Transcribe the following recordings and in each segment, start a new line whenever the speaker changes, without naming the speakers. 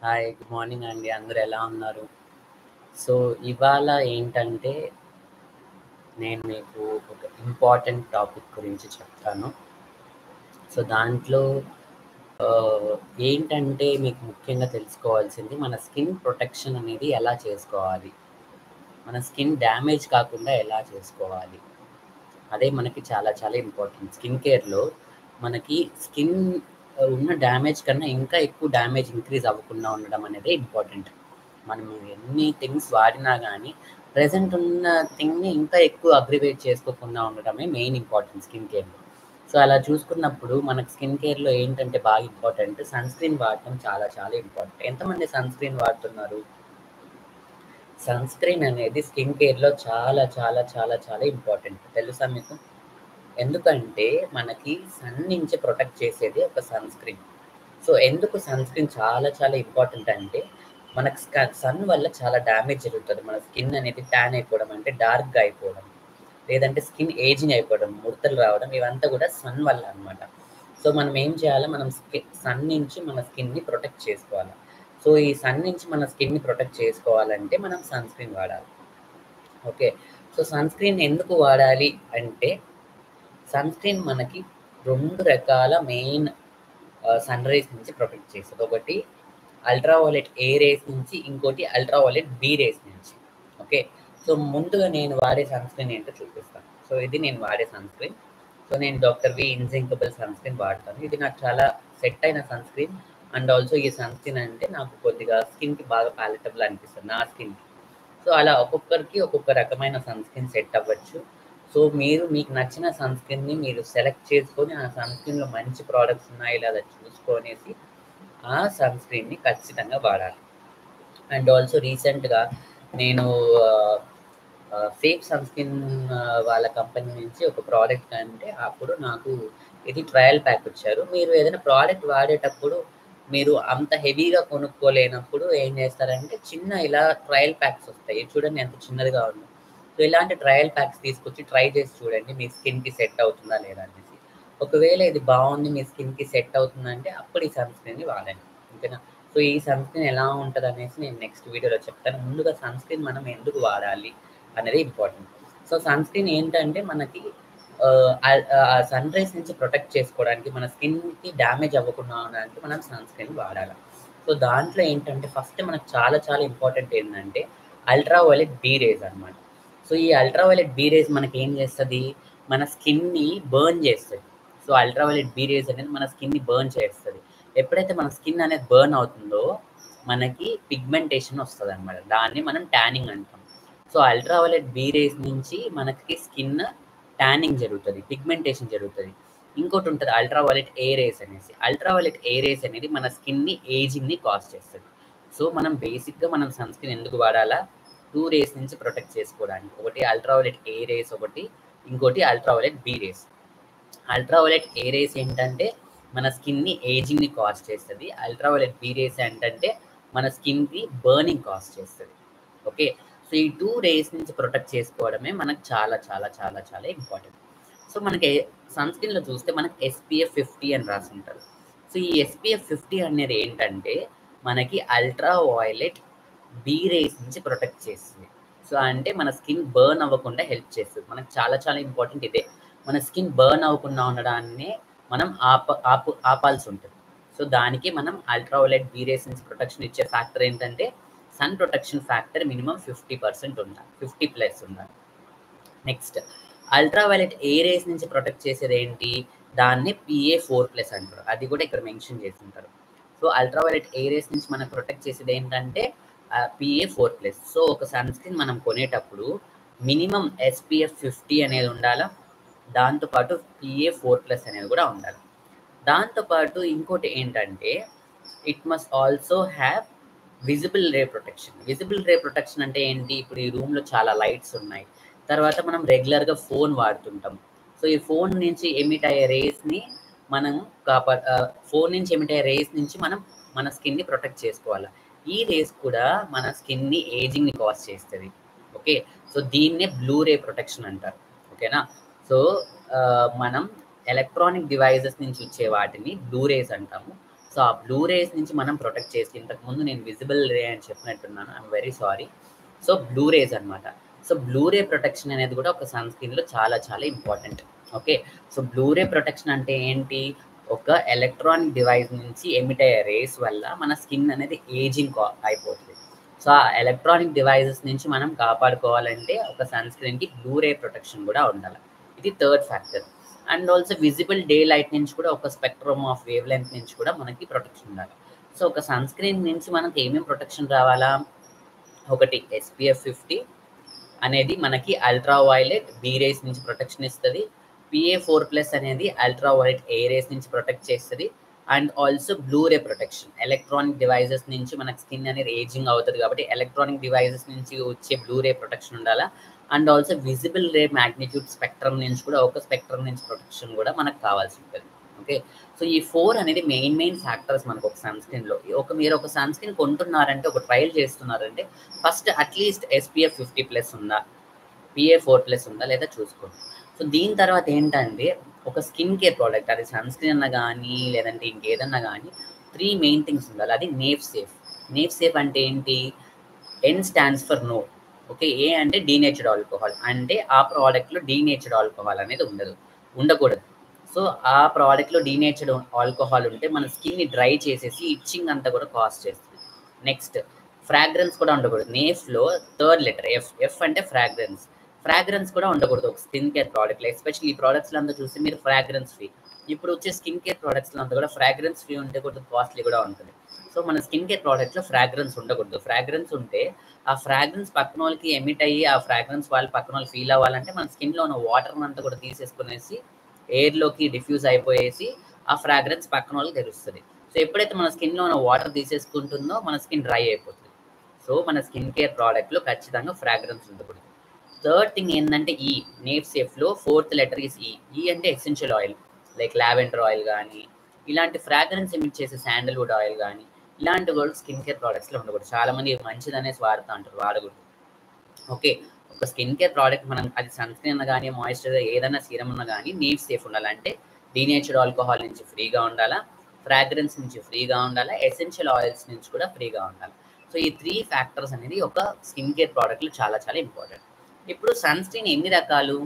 Hi. Good morning అండి. అందరూ ఎలా ఉన్నారు? సో, ఇవాళ ఏంటంటే, నేను మీకు ఒక ఇంపార్టెంట్ టాపిక్ గురించి చెప్తాను. సో, దాంట్లో ఆహ్, ఏంటంటే మీకు ముఖ్యంగా తెలుసుకోవాల్సింది మన స్కిన్ ప్రొటెక్షన్ అనేది ఎలా చేసుకోవాలి? మన స్కిన్ డ్యామేజ్ కాకుండా ఎలా చేసుకోవాలి? అదే మనకి చాలా చాలా ఇంపార్టెంట్. స్కిన్ కేర్‌లో మనకి స్కిన్ ఉన్న డ్యామేజ్ కన్నా ఇంకా ఎక్కువ డ్యామేజ్ ఇంక్రీజ్ అవ్వకుండా ఉండడం అనేదే ఇంపార్టెంట్. మనం ఎన్ని థింగ్స్ వాడినా గానీ, ప్రెజెంట్ ఉన్న థింగ్‌ని ఇంకా ఎక్కువ అగ్రివేట్ చేసుకోకుండా ఉండడమే మెయిన్ ఇంపార్టెంట్ స్కిన్ కేర్‌లో. సో, అలా చూసుకున్నప్పుడు మనకు స్కిన్ కేర్‌లో ఏంటంటే బాగా ఇంపార్టెంట్ సన్ స్క్రీన్ వాడటం చాలా చాలా ఇంపార్టెంట్. ఎంతమంది సన్ స్క్రీన్ వాడుతున్నారు? సన్ స్క్రీన్ అనేది స్కిన్ కేర్‌లో చాలా చాలా చాలా చాలా ఇంపార్టెంట్. తెలుసా మీకు? ఎందుకంటే మనకి సన్ నుంచి ప్రొటెక్ట్ చేసేది ఒక సన్ స్క్రీన్. సో, ఎందుకు సన్ స్క్రీన్ చాలా చాలా ఇంపార్టెంట్ అంటే, మనకు సన్ వల్ల చాలా డ్యామేజ్ జరుగుతది. మన స్కిన్ అనేది టాన్ అయిపోవడం అంటే డార్క్‌గా అయిపోవడం, లేదంటే స్కిన్ ఏజింగ్ అయిపోవడం, ముడతలు రావడం ఇవంతా కూడా సన్ వల్ల అన్నమాట. సో, మనం ఏం చేయాలి? మనం సన్ నుంచి మన స్కిన్‌ని ప్రొటెక్ట్ చేసుకోవాలి. సో, ఈ సన్ నుంచి మన స్కిన్‌ని ప్రొటెక్ట్ చేసుకోవాలంటే మనం సన్ స్క్రీన్ వాడాలి. ఓకే. సో, సన్ స్క్రీన్ ఎందుకు వాడాలి అంటే సన్ స్క్రీన్ మనకి 2 రకాల మెయిన్ సన్ రేస్ నుంచి ప్రొటెక్ట్ చేస్తది. ఒకటి అల్ట్రావయలెట్ ఏ రేస్ నుంచి, ఇంకోటి అల్ట్రావయలెట్ బి రేస్ నుంచి. ఓకే. సో, ముందుగా నేను వాడే సన్ స్క్రీన్ ఏంటో చూపిస్తాను. సో, ఇది నేను వాడే సన్ స్క్రీన్. సో, నేను డాక్టర్ వి ఇన్జింకబుల్ సన్ స్క్రీన్ వాడతాను. ఇది నాకు చాలా సెట్ అయిన సన్ స్క్రీన్. అండ్ ఆల్సో ఈ సన్ స్క్రీన్ అంటే నాకు కొద్దిగా స్కిన్‌కి బాగా పాలటబుల్ అనిపిస్తది నా స్కిన్‌కి. సో, అలా ఒక్కొక్కరికి ఒక్కొక్క రకమైన సన్ స్క్రీన్ సెట్ అవ్వచ్చు. సో, మీరు మీకు నచ్చిన సన్ స్క్రీన్‌ని మీరు సెలెక్ట్ చేసుకొని, ఆ సన్ స్క్రీన్‌లో మంచి ప్రొడక్ట్స్ ఉన్నాయో లేదో చూసుకొనేసి, ఆ సన్ స్క్రీన్‌ని ఖచ్చితంగా వాడాలి. అండ్ ఆల్సో రీసెంట్‌గా నేను ఆహ్, ఫేక్ సన్ స్క్రీన్ వాళ్ళ కంపెనీ నుంచి ఒక ప్రోడక్ట్ అంటే అప్పుడు నాకు ఇది ట్రయల్ ప్యాక్ ఇచ్చారు. మీరు ఏదైనా ప్రోడక్ట్ వాడేటప్పుడు మీరు అంత హెవీగా కొనుక్కోలేనప్పుడు ఏం చేస్తారంటే చిన్న ఇలా ట్రయల్ ప్యాక్స్ వస్తాయి. చూడండి ఎంత చిన్నదిగా ఉందో. సో, ఇలాంటి ట్రయల్ ప్యాక్స్ తీసుకొచ్చి ట్రై చేసి చూడండి. మీ స్కిన్‌కి సెట్ అవుతుందా లేదా అనేసి. ఒకవేళ ఇది బావుంది మీ స్కిన్‌కి సెట్ అవుతుందంటే అప్పుడు ఈ సన్ స్క్రీన్‌ని వాడండి. ఓకేనా? సో, ఈ సన్ స్క్రీన్ ఎలా ఉంటదనేసి నేను నెక్స్ట్ వీడియోలో చెప్తాను. ముందుగా సన్ స్క్రీన్ మనం ఎందుకు వాడాలి అనేది ఇంపార్టెంట్. సో, సన్ స్క్రీన్ ఏంటంటే మనకి సన్ రైజ్ నుంచి ప్రొటెక్ట్ చేసుకోవడానికి మన స్కిన్‌కి డ్యామేజ్ అవ్వకుండా ఉండడానికి మనం సన్ స్క్రీన్ వాడాలి. సో, దాంట్లో ఏంటంటే ఫస్ట్ మనకు చాలా చాలా ఇంపార్టెంట్ ఏందంటే అల్ట్రావయలెట్ బి రేస్ అన్నమాట. సో, ఈ అల్ట్రావయలెట్ బి రేస్ మనకేం చేస్తది? మన స్కిన్‌ని బర్న్ చేస్తది. సో, అల్ట్రావయలెట్ బి రేస్ అనేది మన స్కిన్‌ని బర్న్ చేస్తది. ఎప్పుడైతే మన స్కిన్ అనేది బర్న్ అవుతుందో మనకి పిగ్మెంటేషన్ వస్తదన్నమాట. దాన్ని మనం టానింగ్ అంటాం. సో, అల్ట్రావయలెట్ బి రేస్ నుంచి మనకి స్కిన్ టానింగ్ జరుగుతది. పిగ్మెంటేషన్ జరుగుతది. ఇంకోటుంటది అల్ట్రావయలెట్ ఏ రేస్ అనేసి. అల్ట్రావయలెట్ ఏ రేస్ అనేది మన స్కిన్‌ని ఏజింగ్‌ని కాజ్ చేస్తది. సో, మనం బేసిక్‌గా మనం సన్ స్క్రీన్ ఎందుకు వాడాలా? 2 రేస్ నుంచి ప్రొటెక్ట్ చేసుకోవడానికి. ఒకటి అల్ట్రావయలెట్ ఏ రేస్ ఒకటి, ఇంకోటి అల్ట్రావయలెట్ బి రేస్. అల్ట్రావయలెట్ ఏ రేస్ ఏంటంటే మన స్కిన్‌ని ఏజింగ్‌ని కాజ్ చేస్తది. అల్ట్రావయలెట్ బి రేస్ ఏంటంటే మన స్కిన్‌కి బర్నింగ్ కాజ్ చేస్తది. ఓకే. సో, ఈ 2 రేస్ నుంచి ప్రొటెక్ట్ చేసుకోవడమే మనకు చాలా చాలా చాలా చాలా ఇంపార్టెంట్. సో, మనకి సన్ స్క్రీన్‌లో చూస్తే మనకి ఎస్‌పీఎఫ్ 50 అని రాసుంటది. సో, ఈ ఎస్‌పీఎఫ్ 50 అనేది ఏంటంటే మనకి అల్ట్రా వయలెట్ బి రేస్ నుంచి ప్రొటెక్ట్ చేస్తుంది. సో, అంటే మన స్కిన్ బర్న్ అవ్వకుండా హెల్ప్ చేస్తది. మనకు చాలా చాలా ఇంపార్టెంట్ ఇదే. మన స్కిన్ బర్న్ అవ్వకుండా ఉండడాన్నే మనం ఆపాల్సుంటది. సో, దానికి మనం అల్ట్రావయలెట్ బి రేస్ నుంచి ప్రొటెక్షన్ ఇచ్చే ఫ్యాక్టర్ ఏంటంటే సన్ ప్రొటెక్షన్ ఫ్యాక్టర్ మినిమమ్ 50% ఉండాలి. 50 ప్లస్ ఉండాలి. నెక్స్ట్ అల్ట్రావయలెట్ ఏ రేస్ నుంచి ప్రొటెక్ట్ చేసేదేంటి? దాన్ని PA4+ అంటారు. అది కూడా ఇక్కడ మెన్షన్ చేసుంటారు. సో, అల్ట్రావయలెట్ ఏ రేస్ నుంచి మనకు ప్రొటెక్ట్ చేసేదేంటంటే PA4+. సో, ఒక సన్ స్క్రీన్ మనం కొనేటప్పుడు మినిమమ్ SPF 50 అనేది ఉండాలా. దాంతో పాటు PA4+ అనేది కూడా ఉండాలి. దాంతో పాటు ఇంకోటి ఏంటంటే it must also have visible ray protection. Visible ray protection అంటే ఏంటి? ఇప్పుడు ఈ రూమ్‌లో చాలా లైట్స్ ఉన్నాయి. తర్వాత మనం రెగ్యులర్‌గా ఫోన్ వాడుతుంటాం. సో, ఈ ఫోన్ నుంచి ఎమిట్ అయ్యే రేస్‌ని మనం ఫోన్ నుంచి ఎమిట్ అయ్యే రేస్ నుంచి మనం మన స్కిన్‌ని ప్రొటెక్ట్ చేసుకోవాల. ఈ రేస్ కూడా మన స్కిన్‌ని ఏజింగ్‌ని కాజ్ చేస్తది. ఓకే. సో, దీన్నే బ్లూ రే ప్రొటెక్షన్ అంటారు. ఓకేనా? సో, మనం ఎలక్ట్రానిక్ డివైసెస్ నుంచి వచ్చే వాటిని బ్లూ రేస్ అంటాము. సో ఆ బ్లూ రేస్ నుంచి మనం ప్రొటెక్ట్ చేసి, ఇంతకుముందు నేను విజిబుల్ రే అని చెప్పినట్టున్నాను, I'm very sorry. So blue rays అనమాట. సో బ్లూ రే ప్రొటెక్షన్ అనేది కూడా ఒక సన్ స్క్రీన్లో చాలా చాలా important. Okay, so blue ray protection అంటే ఏంటి? ఒక ఎలక్ట్రానిక్ డివైస్ నుంచి ఎమిట్ అయ్యే రేస్ వల్ల మన స్కిన్ అనేది ఏజింగ్ అయిపోతుంది. సో ఆ ఎలక్ట్రానిక్ డివైజెస్ నుంచి మనం కాపాడుకోవాలంటే ఒక సన్ స్క్రీన్కి బ్లూ రే ప్రొటెక్షన్ కూడా ఉండాలి. ఇది third factor. And also visible day light నుంచి కూడా ఒక స్పెక్ట్రమ్ ఆఫ్ వేవ్ లెంత్ నుంచి కూడా మనకి ప్రొటెక్షన్ ఉండాలి. సో ఒక సన్ స్క్రీన్ నుంచి మనకి ఏమేమి ప్రొటెక్షన్ రావాలా? ఒకటి SPF 50 అనేది మనకి అల్ట్రా వైలెట్ బీ రేస్ నుంచి ప్రొటెక్షన్ ఇస్తుంది. PA4+ అనేది అల్ట్రా వైలెట్ ఏ రేస్ నుంచి ప్రొటెక్ట్ చేస్తుంది. And also blue ray protection, electronic devices నుంచి మనకి స్కిన్ అనేది ఏజింగ్ అవుతుంది కాబట్టి ఎలక్ట్రానిక్ డివైజెస్ నుంచి వచ్చే బ్లూ రే ప్రొటెక్షన్ ఉండాలా. And also visible ray magnitude spectrum నుంచి కూడా, ఒక స్పెక్ట్రమ్ నుంచి ప్రొటెక్షన్ కూడా మనకు కావాల్సి ఉంటుంది. ఓకే, సో ఈ 4 అనేది మెయిన్ ఫ్యాక్టర్స్ మనకు ఒక సన్ స్క్రీన్లో. మీరు ఒక సన్ స్క్రీన్ కొంటున్నారంటే, ఒక ట్రయల్ చేస్తున్నారంటే ఫస్ట్ అట్లీస్ట్ SPF 50+ ఉందా, PA4+ ఉందా లేదా చూసుకోండి. సో దీని తర్వాత ఏంటంటే ఒక స్కిన్ కేర్ ప్రోడక్ట్, అది సన్ స్క్రీన్ అన్నా కానీ లేదంటే ఇంకేదన్నా కానీ 3 మెయిన్ థింగ్స్ ఉండాలి. అది నేఫ్ సేఫ్. నేఫ్ సేఫ్ అంటే ఏంటి? N stands for no. Okay, A అంటే డీనేచర్డ్ ఆల్కహాల్, అంటే ఆ ప్రోడక్ట్లో డీనేచర్డ్ ఆల్కహాల్ అనేది ఉండకూడదు. సో ఆ ప్రోడక్ట్లో డీనేచర్డ్ ఆల్కహాల్ ఉంటే మన స్కిన్ని డ్రై చేసేసి ఇచ్చింగ్ అంతా కూడా కాజ్ చేస్తుంది. నెక్స్ట్, ఫ్రాగ్రెన్స్ కూడా ఉండకూడదు. నేఫ్లో థర్డ్ లెటర్ ఎఫ్ అంటే ఫ్రాగ్రెన్స్ కూడా ఉండకూడదు ఒక స్కిన్ కేర్ ప్రోడక్ట్లో. ఎస్పెషల్లీ ఈ ప్రోడక్ట్స్లో అంతా చూస్తే మీరు ఫ్రాగ్రెన్స్ ఫ్రీ. ఇప్పుడు వచ్చే స్కిన్ కేర్ ప్రోడక్ట్స్లో అంతా కూడా ఫ్రాగ్రెన్స్ ఫ్రీ ఉంటే కొంచెం కాస్ట్లీ కూడా ఉంటుంది. సో మన స్కిన్ కేర్ ప్రోడక్ట్లో ఫ్రాగ్రెన్స్ ఉండకూడదు. ఫ్రాగ్రెన్స్ ఉంటే ఆ ఫ్రాగ్రెన్స్ పక్కన వాళ్ళకి ఎమిట్ అయ్యి ఆ ఫ్రాగ్రెన్స్ వాళ్ళు పక్కన వాళ్ళు ఫీల్ అవ్వాలంటే మన స్కిన్లో ఉన్న వాటర్ అంతా కూడా తీసేసుకునేసి ఎయిర్లోకి డిఫ్యూజ్ అయిపోయేసి ఆ ఫ్రాగ్రెన్స్ పక్కన వాళ్ళకి తెలుస్తుంది. సో ఎప్పుడైతే మన స్కిన్లో ఉన్న వాటర్ తీసేసుకుంటుందో మన స్కిన్ డ్రై అయిపోతుంది. సో మన స్కిన్ కేర్ ప్రోడక్ట్లో ఖచ్చితంగా ఫ్రాగ్రెన్స్ ఉండకూడదు. థర్డ్ థింగ్ ఏంటంటే నేఫ్ సేఫ్లో 4th లెటర్ ఈస్ ఈ అంటే essential oil, like lavender oil కానీ, ఇలాంటి ఫ్రాగ్రెన్స్ ఎమిట్ చేసే శాండల్వుడ్ ఆయిల్ కానీ, ఇలాంటి కూడా స్కిన్ కేర్ ప్రోడక్ట్స్లో ఉండకూడదు. చాలామంది మంచిదనేసి వాడుతూ ఉంటారు, వాడకూడదు. ఓకే, ఒక స్కిన్ కేర్ ప్రోడక్ట్ మనం అది సన్ స్క్రీన్ అన్న కానీ, మాయిశ్చరైజర్ ఏదైనా సీరం ఉన్నా కానీ నేఫ్ సేఫ్ ఉండాలంటే డీనేచర్డ్ ఆల్కహాల్ నుంచి ఫ్రీగా ఉండాలా, ఫ్రాగ్రెన్స్ నుంచి ఫ్రీగా ఉండాలా, ఎసెన్షియల్ ఆయిల్స్ నుంచి కూడా ఫ్రీగా ఉండాలి. సో ఈ 3 ఫ్యాక్టర్స్ అనేది ఒక స్కిన్ కేర్ ప్రోడక్ట్లో చాలా చాలా ఇంపార్టెంట్. ఇప్పుడు సన్ స్క్రీన్ ఎన్ని రకాలు?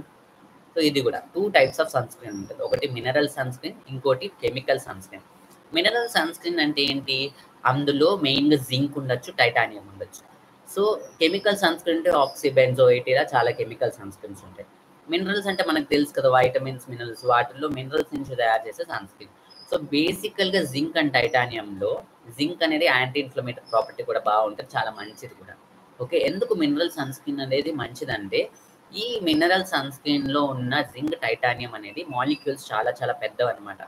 సో ఇది కూడా 2 టైప్స్ ఆఫ్ సన్ స్క్రీన్ ఉంటుంది. ఒకటి మినరల్ సన్ స్క్రీన్, ఇంకోటి chemical sunscreen. Mineral sunscreen అంటే ఏంటి? అందులో మెయిన్గా జింక్ ఉండొచ్చు, టైటానియం ఉండొచ్చు. సో కెమికల్ సన్ స్క్రీన్ అంటే ఆక్సిబెంజోయిట్, ఇలా చాలా కెమికల్ సన్ స్క్రీన్స్ ఉంటాయి. మినరల్స్ అంటే మనకు తెలుసు కదా, వైటమిన్స్, మినరల్స్, వాటిల్లో మినరల్స్ నుంచి తయారు చేసే సన్ స్క్రీన్. సో బేసికల్గా జింక్ అండ్ టైటానియంలో జింక్ అనేది యాంటీ ఇన్ఫ్లమేటరీ ప్రాపర్టీ కూడా బాగుంటుంది, చాలా మంచిది కూడా. ఓకే, ఎందుకు మినరల్ సన్ స్క్రీన్ అనేది మంచిదంటే ఈ మినరల్ సన్ స్క్రీన్లో ఉన్న జింక్, టైటానియం అనేది మాలిక్యూల్స్ చాలా చాలా పెద్దవి అనమాట.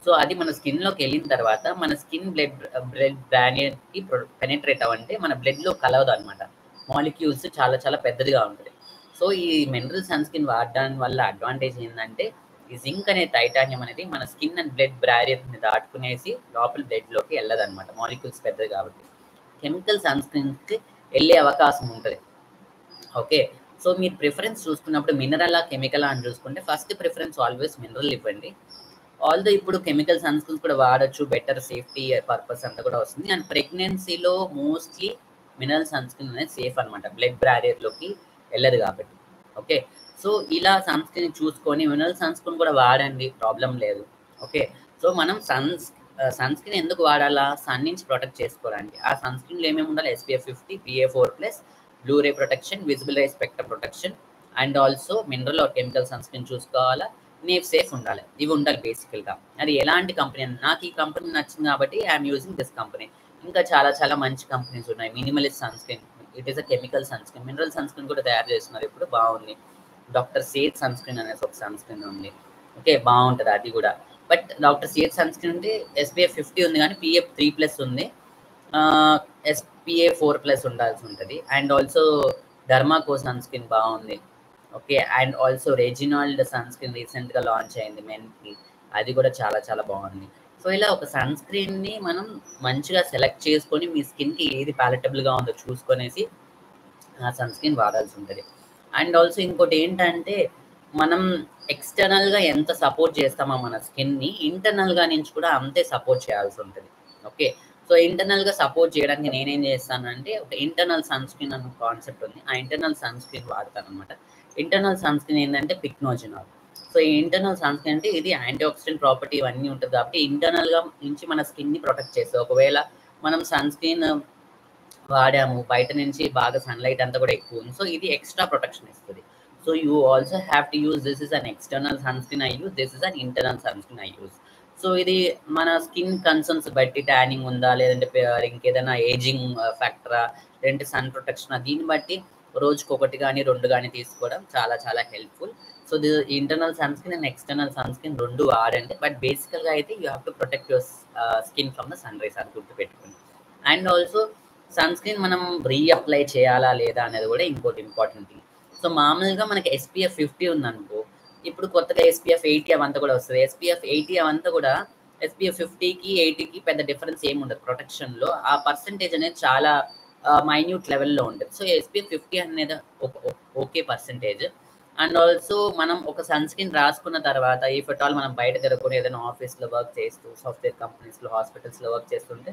సో అది మన స్కిన్లోకి వెళ్ళిన తర్వాత మన స్కిన్ బ్లడ్ బ్యారియర్కి పెనిట్రేట్ అవ్వంటే మన బ్లడ్లో కలవదు అనమాట. మాలిక్యూల్స్ చాలా చాలా పెద్దదిగా ఉంటుంది. సో ఈ మినరల్ సన్ స్క్రీన్ వాడడం వల్ల అడ్వాంటేజ్ ఏంటంటే ఈ జింక్ అనే టైటానియం అనేది మన స్కిన్ అండ్ బ్లడ్ బ్యారియర్ని దాటుకునేసి లోపల బ్లడ్లోకి వెళ్ళదన్నమాట, మాలిక్యూల్స్ పెద్దది కాబట్టి. కెమికల్ సన్ స్క్రీన్కి వెళ్ళే అవకాశం ఉంటుంది. ఓకే, సో మీరు ప్రిఫరెన్స్ చూసుకున్నప్పుడు మినరలా కెమికలా అని చూసుకుంటే ఫస్ట్ ప్రిఫరెన్స్ ఆల్వేస్ మినరల్ ఇవ్వండి. ఆల్దో ఇప్పుడు కెమికల్ సన్ స్క్రీన్స్ కూడా వాడచ్చు, బెటర్ సేఫ్టీ పర్పస్ అంతా కూడా వస్తుంది. అండ్ ప్రెగ్నెన్సీలో మోస్ట్లీ మినరల్ సన్ స్క్రీన్ అనేది సేఫ్ అనమాట, బ్లడ్ బ్యారియర్లోకి వెళ్ళదు కాబట్టి. ఓకే, సో ఇలా సన్ స్క్రీన్ చూసుకొని మినరల్ సన్ స్క్రీన్ కూడా వాడండి, ప్రాబ్లం లేదు. ఓకే, సో మనం సన్ స్క్రీన్ ఎందుకు వాడాలా? సన్ నుంచి ప్రొటెక్ట్ చేసుకోవడానికి. ఆ సన్ స్క్రీన్లో ఏమేమి ఉండాలి? SPF 50, PA4+, blue ray protection, visible ray spectrum protection, and also mineral or chemical sunscreen చూసుకోవాలా, నేఫ్ సేఫ్ ఉండాలి. ఇవి ఉండాలి బేసికల్గా. అది ఎలాంటి కంపెనీ అని, నాకు ఈ కంపెనీ నచ్చింది కాబట్టి ఐఎమ్ యూజింగ్ దిస్ కంపెనీ. ఇంకా చాలా చాలా మంచి కంపెనీస్ ఉన్నాయి. Minimalist sunscreen, it is a chemical sunscreen. Mineral sunscreen కూడా తయారు చేస్తున్నారు ఇప్పుడు, బాగుంది. డాక్టర్ సేత్ సన్ స్క్రీన్ అనేసి ఒక సన్ స్క్రీన్ ఉంది. ఓకే, బాగుంటుంది అది కూడా. But doctor Sheth sunscreen ఉంటే SPF 50 ఉంది కానీ PA3+ ఉంది, PA4+ ఉండాల్సి ఉంటుంది. And also Derma Co sunscreen బాగుంది. Okay, and also Reginald sunscreen రీసెంట్గా లాంచ్ అయింది మెన్కి, అది కూడా చాలా చాలా బాగుంది. సో ఇలా ఒక సన్ స్క్రీన్ని మనం మంచిగా సెలెక్ట్ చేసుకొని మీ స్కిన్కి ఏది ప్యాలెటబుల్గా ఉందో చూసుకొనేసి ఆ సన్ స్క్రీన్ వాడాల్సి ఉంటుంది. అండ్ ఆల్సో ఇంకోటి ఏంటంటే మనం ఎక్స్టర్నల్‌గా ఎంత సపోర్ట్ చేస్తామో మన స్కిన్‌ని, ఇంటర్నల్‌గా నుంచి కూడా అంతే సపోర్ట్ చేయాల్సి ఉంటది. ఓకే. సో, ఇంటర్నల్‌గా సపోర్ట్ చేయడానికి నేనేం చేస్తానంటే, ఒక ఇంటర్నల్ సన్ స్క్రీన్ అన్న కాన్సెప్ట్ ఉంది. ఆ ఇంటర్నల్ సన్ స్క్రీన్ వాడతాననమాట. ఇంటర్నల్ సన్ స్క్రీన్ ఏందంటే పిక్నోజెనాల్. సో, ఈ ఇంటర్నల్ సన్ స్క్రీన్ అంటే ఇది యాంటీ ఆక్సిడెంట్ ప్రాపర్టీ ఇవన్నీ ఉంటది కాబట్టి, ఇంటర్నల్‌గా నుంచి మన స్కిన్‌ని ప్రొటెక్ట్ చేస్తది. ఒకవేళ మనం సన్ స్క్రీన్ వాడాము, బయట నుంచి బాగా సన్‌లైట్ అంతా కూడా ఎక్కువుంది. సో, ఇది ఎక్స్‌ట్రా ప్రొటెక్షన్ ఇస్తది. So you also have to use this is an external sunscreen I use. This is an internal sunscreen I use. So ఇది మన స్కిన్ కన్సర్న్స్ బట్టి ట్యానింగ్ ఉందా లేదంటే ఇంకేదైనా ఏజింగ్ ఫ్యాక్టరా లేదంటే సన్ ప్రొటెక్షనా దీన్ని బట్టి రోజుకి ఒకటి కానీ 2 కానీ తీసుకోవడం చాలా చాలా helpful. So the internal sunscreen and external sunscreen 2 వాడండి. బట్ బేసికల్‌గా అయితే you have to protect your skin from the sun rays అది గుర్తుపెట్టుకోండి. అండ్ ఆల్సో సన్ స్క్రీన్ మనం రీఅప్లై చేయాలా లేదా అనేది కూడా ఇంకోటి ఇంపార్టెంట్ థింగ్. సో మామూలుగా మనకి ఎస్పీఎఫ్ 50 ఉందనుకో, ఇప్పుడు కొత్తగా ఎస్పీఎఫ్ 80 అవంతా కూడా వస్తది. ఎస్పీఎఫ్ 80 అవంతా కూడా ఎస్పీఎఫ్ 50కి, 80కి పెద్ద డిఫరెన్స్ ఏమి ఉండదు ప్రొటెక్షన్‌లో. ఆ పర్సెంటేజ్ అనేది చాలా మైన్యూట్ లెవెల్‌లో ఉంటది. సో ఎస్పీఎఫ్ 50 అనేది ఓకే పర్సెంటేజ్. అండ్ ఆల్సో మనం ఒక సన్ స్క్రీన్ రాసుకున్న తర్వాత ఇఫ్ ఎట్ ఆల్ మనం బయట తిరగకుండా ఏదైనా ఆఫీస్‌లో వర్క్ చేస్తూ, సాఫ్ట్‌వేర్ కంపెనీస్‌లో, హాస్పిటల్స్‌లో వర్క్ చేస్తుంటే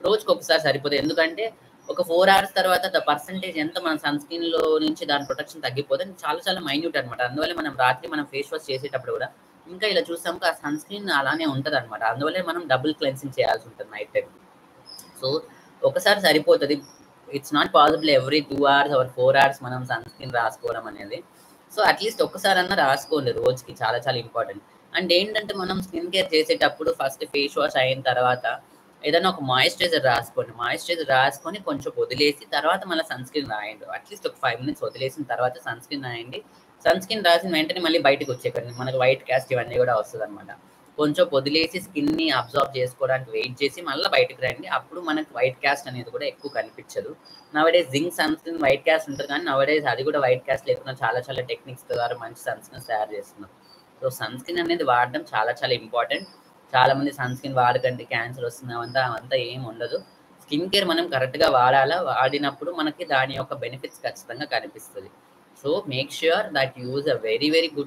రోజుకొకసారి సరిపోతది. ఎందుకంటే ఒక 4 అవర్స్ తర్వాత ద పర్సెంటేజ్ ఎంత మన సన్ స్క్రీన్‌లో నుంచి దాని ప్రొటెక్షన్ తగ్గిపోతే చాలా చాలా మైన్యూట్ అనమాట. అందువల్ల మనం రాత్రి మనం ఫేస్ వాష్ చేసేటప్పుడు కూడా ఇంకా ఇలా చూసాము ఆ సన్ స్క్రీన్ అలానే ఉంటదనమాట. అందువల్లే మనం డబుల్ క్లెన్సింగ్ చేయాల్సి ఉంటుంది నైట్ టైమ్. సో ఒకసారి సరిపోతది. It's not possible every 2 hours are 4 hours మనం సన్ స్క్రీన్ రాసుకోవడం అనేది. సో అట్‌లీస్ట్ ఒక్కసారన్నా రాసుకోండి రోజుకి చాలా చాలా ఇంపార్టెంట్. అండ్ ఏంటంటే మనం స్కిన్ కేర్ చేసేటప్పుడు ఫస్ట్ ఫేస్ వాష్ అయిన తర్వాత ఏదైనా ఒక మాయిశ్చరైజర్ రాసుకోండి. మాయిశ్చరైజర్ రాసుకొని కొంచెం వదిలేసి తర్వాత మళ్ళీ సన్ స్క్రీన్ రాయండి. అట్‌లీస్ట్ ఒక 5 మినిట్స్ వదిలేసిన తర్వాత సన్ స్క్రీన్ రాయండి. సన్ స్క్రీన్ రాసిన వెంటనే మళ్ళీ బయటకి వచ్చేయకండి. మనకు వైట్ కాస్ట్ ఇవన్నీ కూడా వస్తదనమాట. కొంచెం వదిలేసి స్కిన్‌ని అబ్జార్బ్ చేసుకోవడానికి వెయిట్ చేసి మళ్ళా బయటకి రండి. అప్పుడు మనకు వైట్ కాస్ట్ అనేది కూడా ఎక్కువ కనిపించదు. Nowadays zinc sun screen white cast ఉంటది కానీ నౌడేస్ అది కూడా వైట్ కాస్ట్ లేకుండా చాలా చాలా టెక్నిక్స్ ద్వారా మంచి సన్ స్క్రీన్స్ తయారు చేస్తున్నారు. సో సన్ స్క్రీన్ అనేది వాడడం చాలా చాలా ఇంపార్టెంట్. చాలా మంది సన్ స్క్రీన్ వాడకండి క్యాన్సర్ వస్తుంది అవంతా ఏమి ఉండదు. స్కిన్ కేర్ మనం కరెక్ట్‌గా వాడాలా. వాడినప్పుడు మనకి దాని యొక్క బెనిఫిట్స్ ఖచ్చితంగా కనిపిస్తది. So make sure that you use a very very good